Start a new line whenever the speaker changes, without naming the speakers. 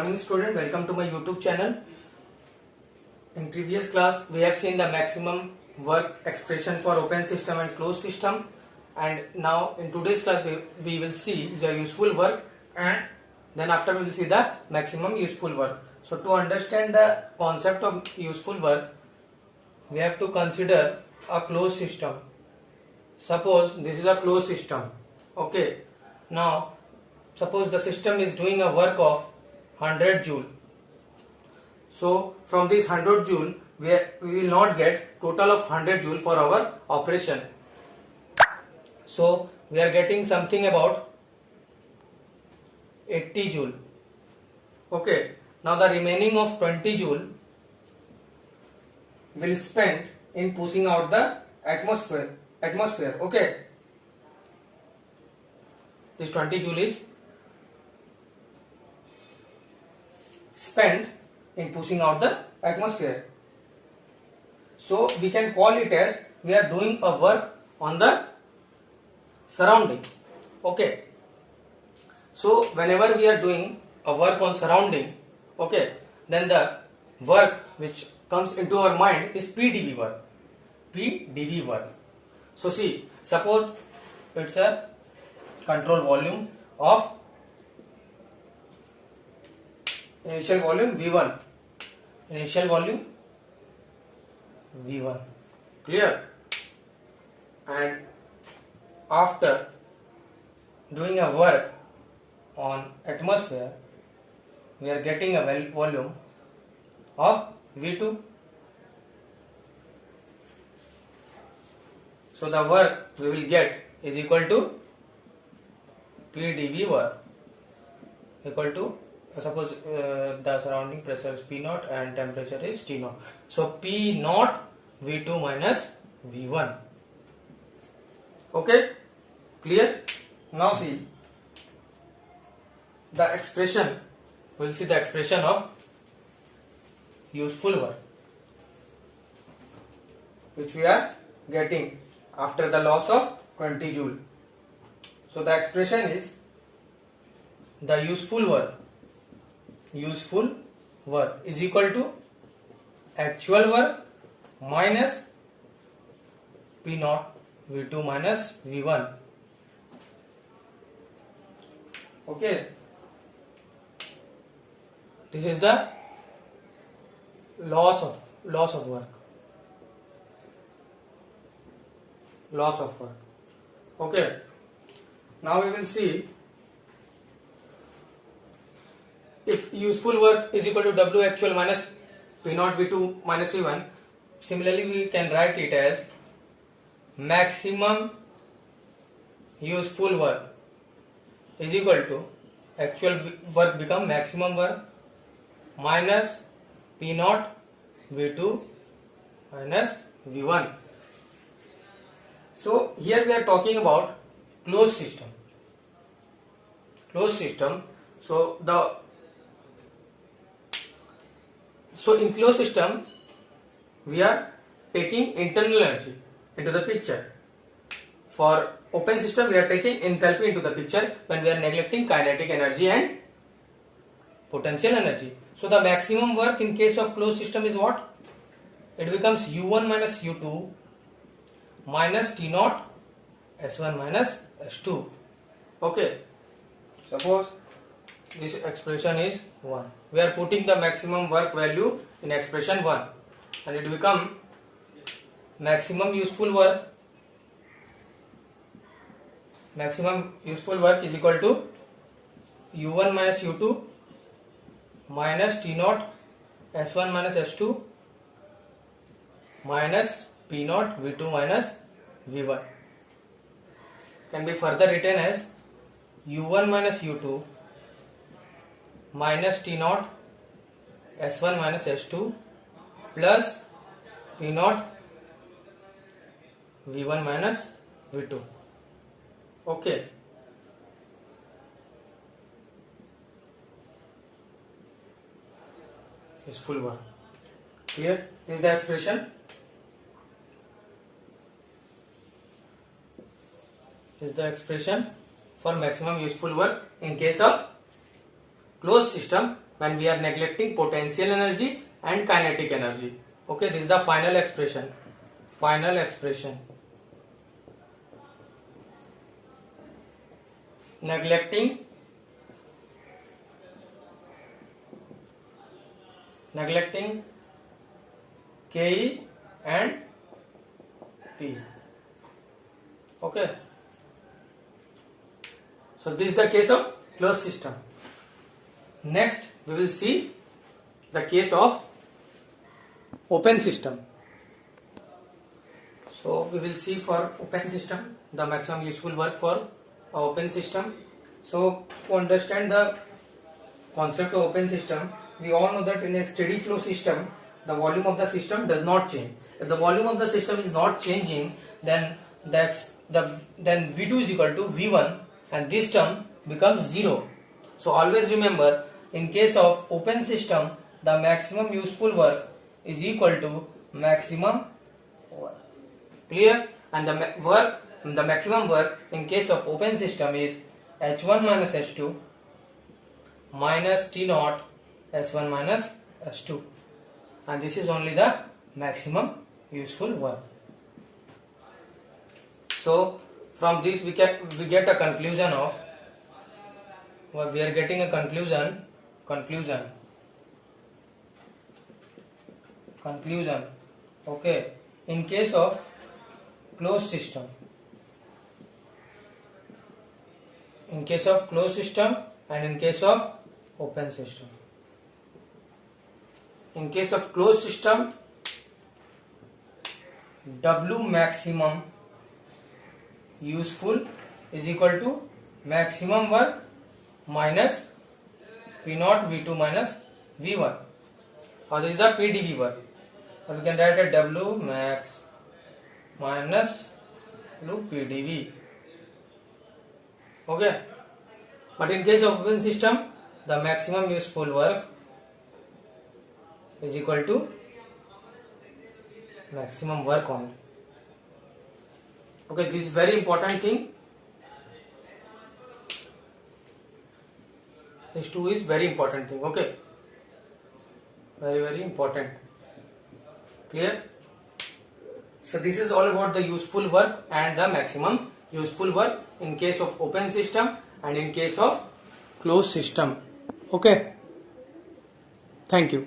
morning student, welcome to my YouTube channel. In previous class we have seen the maximum work expression for open system and closed system, and now in today's class we will see the useful work, and then after we will see the maximum useful work. So to understand the concept of useful work, we have to consider a closed system. Suppose this is a closed system. Okay, now suppose the system is doing a work of 100 joule. So from this 100 joule we will not get total of 100 joule for our operation. So we are getting something about 80 joule. Okay, now the remaining of 20 joule will spend in pushing out the atmosphere. Okay, this 20 joule is spent in pushing out the atmosphere. So we can call it as we are doing a work on the surrounding. Okay, so whenever we are doing a work on surrounding, okay, then the work which comes into our mind is PdV work. PdV work. So see, suppose it's a control volume of initial volume V1. Initial volume V1. Clear? And after doing a work on atmosphere, we are getting a volume of V2. So the work we will get is equal to PdV work, equal to suppose the surrounding pressure is P0 and temperature is T0. So P0 V2 minus V1. Okay, clear? Now see the expression. We'll see the expression of useful work which we are getting after the loss of 20 joule. So the expression is the useful work is equal to actual work minus P0 V2 minus V1. Okay, this is the loss of work. Okay, now we will see if useful work is equal to W actual minus P0 V2 minus V1. Similarly, we can write it as maximum useful work is equal to actual work become maximum work minus P0 V2 minus V1. So here we are talking about closed system. So in closed system we are taking internal energy into the picture. For open system we are taking enthalpy into the picture when we are neglecting kinetic energy and potential energy. So the maximum work in case of closed system is what? It becomes U1 minus U2 minus T0 S1 minus S2. Okay, suppose this expression is 1. We are putting the maximum work value in expression 1 and it become maximum useful work. Maximum useful work is equal to U1 minus U2 minus T0 S1 minus S2 minus P0 V2 minus V1. Can be further written as U1 minus U2 minus T0 S1 minus S2 plus P0 V1 minus V2. Okay. Useful work. Here is the expression. Is the expression for maximum useful work in case of closed system when we are neglecting potential energy and kinetic energy. Okay, this is the final expression. Final expression. Neglecting Ke and P. Okay. So this is the case of closed system. Next we will see the case of open system. So we will see for open system the maximum useful work for a open system. So to understand the concept of open system, we all know that in a steady flow system the volume of the system does not change. If the volume of the system is not changing, then then V2 is equal to V1 and this term becomes 0. So always remember, in case of open system the maximum useful work is equal to maximum work. Clear? And the maximum work in case of open system is H1 minus H2 minus T naught S1 minus S2, and this is only the maximum useful work. So from this we get a conclusion of, well, we are getting a conclusion. Okay, in case of closed system, and in case of open system. In case of closed system, W maximum useful is equal to maximum work minus P naught V2 minus V1, or this is the PdV work, or we can write a W max minus PdV. Okay, but in case of open system the maximum useful work is equal to maximum work only. Okay, this is very important thing. This two is very important thing. Okay, very important. Clear? So this is all about the useful work and the maximum useful work in case of open system and in case of closed system. Okay, thank you.